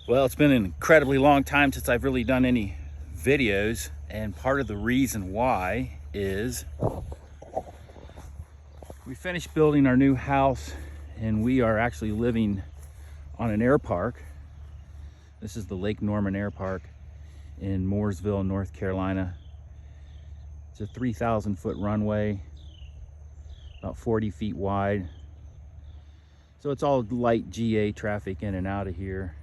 Well, it's been an incredibly long time since I've really done any videos, and part of the reason why is we finished building our new house and we are actually living on an air park. This is the Lake Norman Air Park in Mooresville, North Carolina. It's a 3,000 foot runway, about 40 feet wide. So it's all light GA traffic in and out of here.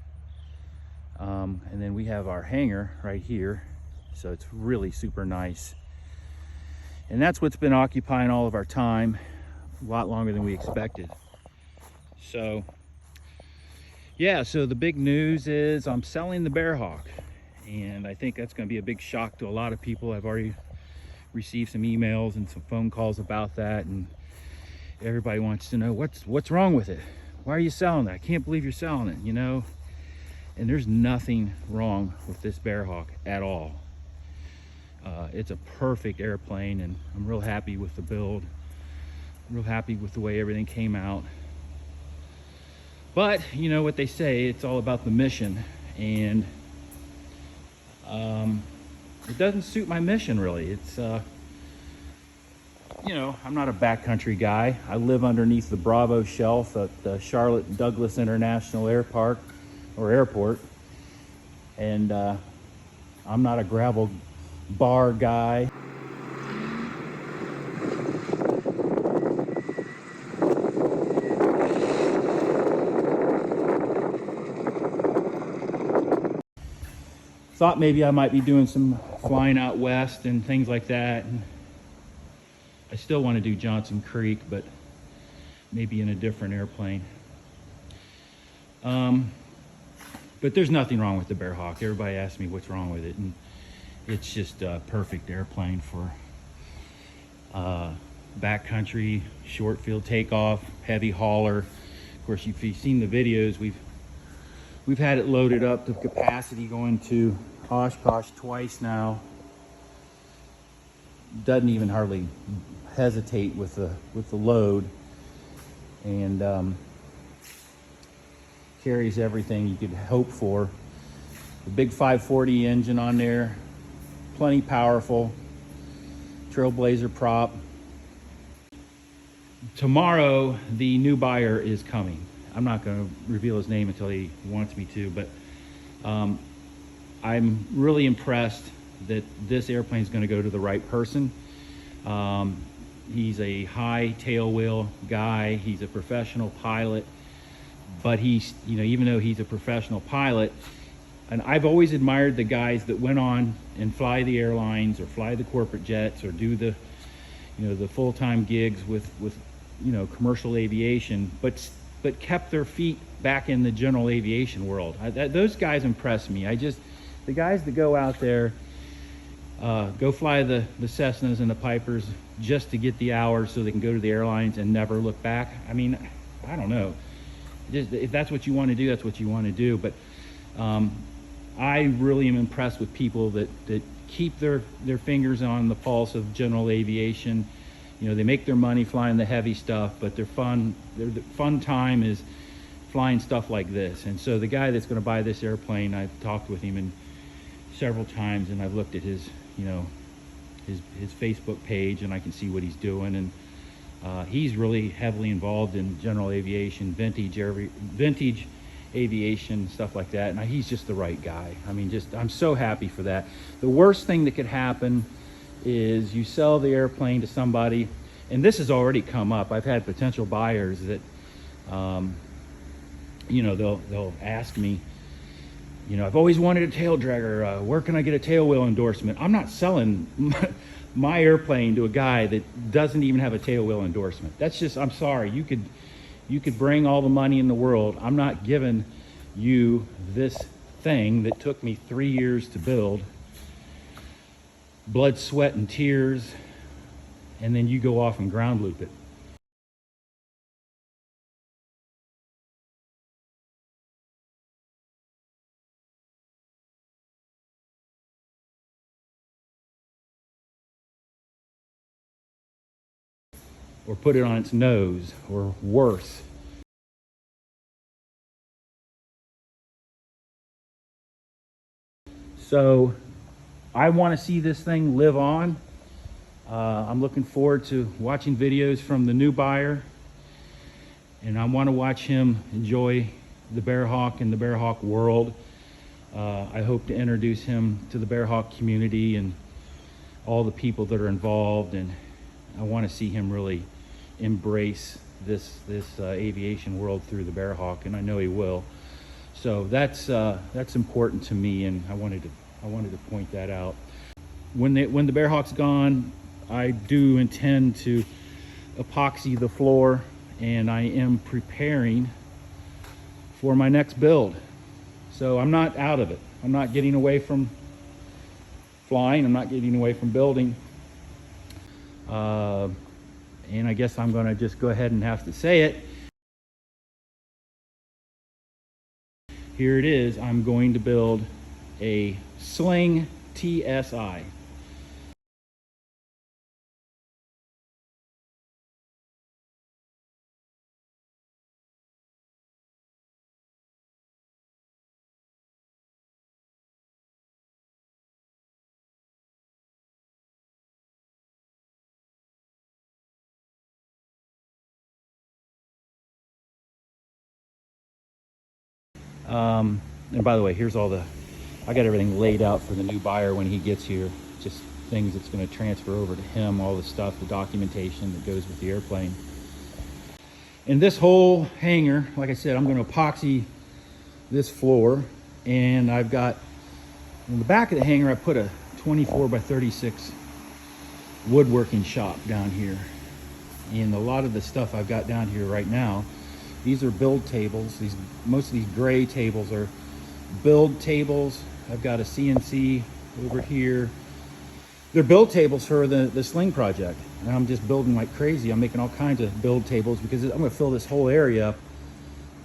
And then we have our hangar right here. So it's really super nice. And that's what's been occupying all of our time, a lot longer than we expected. So yeah, so the big news is I'm selling the Bearhawk. And I think that's going to be a big shock to a lot of people. I've already received some emails and some phone calls about that, and everybody wants to know what's wrong with it. Why are you selling it? I can't believe you're selling it, you know. And there's nothing wrong with this Bearhawk at all. It's a perfect airplane, and I'm real happy with the build. I'm real happy with the way everything came out. But you know what they say, it's all about the mission, and it doesn't suit my mission really. It's you know, I'm not a backcountry guy. I live underneath the Bravo shelf at the Charlotte Douglas International Airport, and I'm not a gravel bar guy. Thought maybe I might be doing some flying out west and things like that. And I still want to do Johnson Creek, but maybe in a different airplane. But there's nothing wrong with the Bearhawk. Everybody asks me what's wrong with it, and it's just a perfect airplane for backcountry, short field takeoff, heavy hauler. Of course, if you've seen the videos, we've had it loaded up to capacity, going to Oshkosh twice now. Doesn't even hardly hesitate with the load, and carries everything you could hope for. The big 540 engine on there, plenty powerful, Trailblazer prop. Tomorrow the new buyer is coming. I'm not going to reveal his name until he wants me to, but I'm really impressed that this airplane is going to go to the right person. He's a high tail wheel guy. He's a professional pilot, but he's, you know, even though he's a professional pilot, and I've always admired the guys that went on and fly the airlines or fly the corporate jets or do the, you know, the full-time gigs with you know, commercial aviation, but kept their feet back in the general aviation world. Those guys impress me. The guys that go out there, go fly the Cessnas and the Pipers just to get the hours so they can go to the airlines and never look back. I mean, I don't know. If that's what you want to do, that's what you want to do. But I really am impressed with people that keep their fingers on the pulse of general aviation. You know, they make their money flying the heavy stuff, but their fun time is flying stuff like this. And so the guy that's going to buy this airplane, I've talked with him several times, and I've looked at his, you know, his Facebook page, and I can see what he's doing. And he's really heavily involved in general aviation, vintage aviation, stuff like that. And he's just the right guy. I mean, I'm so happy for that. The worst thing that could happen is you sell the airplane to somebody, and this has already come up. I've had potential buyers that, you know, they'll ask me, you know, I've always wanted a tail dragger. Where can I get a tail wheel endorsement? I'm not selling my airplane to a guy that doesn't even have a tail wheel endorsement. That's just, I'm sorry. You could bring all the money in the world. I'm not giving you this thing that took me 3 years to build, blood, sweat, and tears, and then you go off and ground loop it. Or put it on its nose, or worse. So I want to see this thing live on. I'm looking forward to watching videos from the new buyer, and I want to watch him enjoy the Bearhawk and the Bearhawk world. I hope to introduce him to the Bearhawk community and all the people that are involved, and I want to see him really embrace this aviation world through the Bearhawk, and I know he will. So that's important to me, and I wanted to point that out. When the Bearhawk's gone, I do intend to epoxy the floor, and I am preparing for my next build. So I'm not out of it. I'm not getting away from flying. I'm not getting away from building. And I guess I'm gonna just go ahead and have to say it. Here it is. I'm going to build a Sling TSi. And by the way, here's all I got everything laid out for the new buyer when he gets here. Just things that's going to transfer over to him, all the stuff, the documentation that goes with the airplane. And this whole hangar, like I said, I'm going to epoxy this floor, and I've got in the back of the hangar, I put a 24 by 36 woodworking shop down here. And a lot of the stuff I've got down here right now, these are build tables. Most of these gray tables are build tables. I've got a CNC over here. They're build tables for the Sling project. And I'm just building like crazy. I'm making all kinds of build tables because I'm gonna fill this whole area up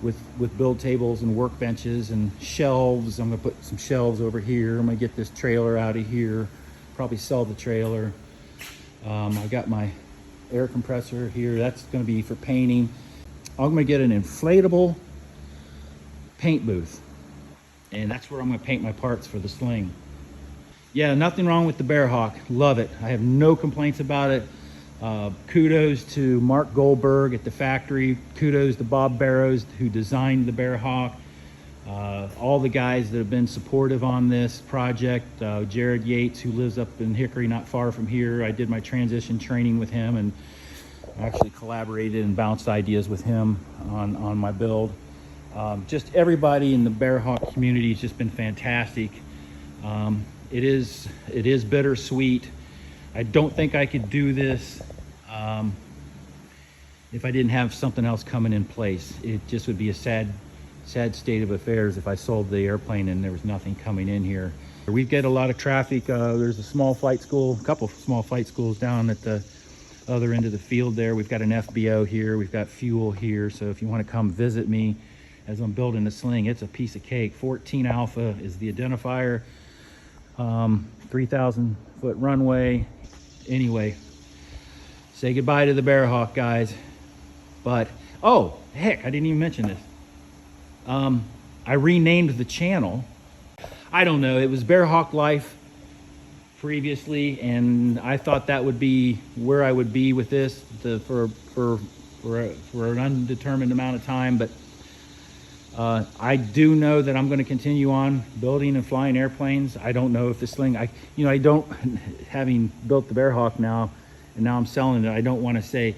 with build tables and workbenches and shelves. I'm gonna put some shelves over here. I'm gonna get this trailer out of here, probably sell the trailer. I got my air compressor here. That's gonna be for painting. I'm gonna get an inflatable paint booth, and that's where I'm gonna paint my parts for the Sling. Yeah, nothing wrong with the Bearhawk. Love it. I have no complaints about it. Kudos to Mark Goldberg at the factory. Kudos to Bob Barrows, who designed the Bearhawk. All the guys that have been supportive on this project. Jared Yates, who lives up in Hickory, not far from here. I did my transition training with him and actually collaborated and bounced ideas with him on my build. Just everybody in the Bearhawk community has just been fantastic. It is bittersweet. I don't think I could do this if I didn't have something else coming in place. It just would be a sad state of affairs if I sold the airplane and there was nothing coming in here. We get a lot of traffic. There's a small flight school, a couple of small flight schools down at the other end of the field there. We've got an FBO here. We've got fuel here. So if you want to come visit me as I'm building the Sling, it's a piece of cake. 14 Alpha is the identifier. 3,000 foot runway. Anyway, say goodbye to the Bearhawk, guys. But, oh, heck, I didn't even mention this. I renamed the channel. I don't know, it was Bearhawk Life previously, and I thought that would be where I would be with this for an undetermined amount of time. But I do know that I'm going to continue on building and flying airplanes. I don't know if the Sling, I don't, having built the Bearhawk now, and now I'm selling it, I don't want to say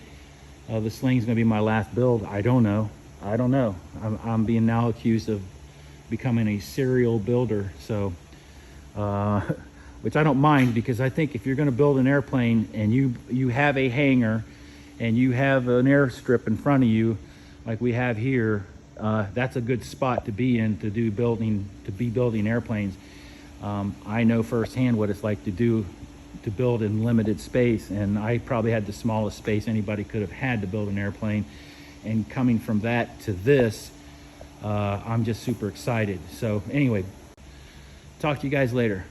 the Sling's going to be my last build. I don't know. I'm being now accused of becoming a serial builder. So, which I don't mind, because I think if you're going to build an airplane and you have a hangar and you have an airstrip in front of you, like we have here, that's a good spot to be in to be building airplanes. I know firsthand what it's like to build in limited space, and I probably had the smallest space anybody could have had to build an airplane. And coming from that to this, I'm just super excited. So anyway, talk to you guys later.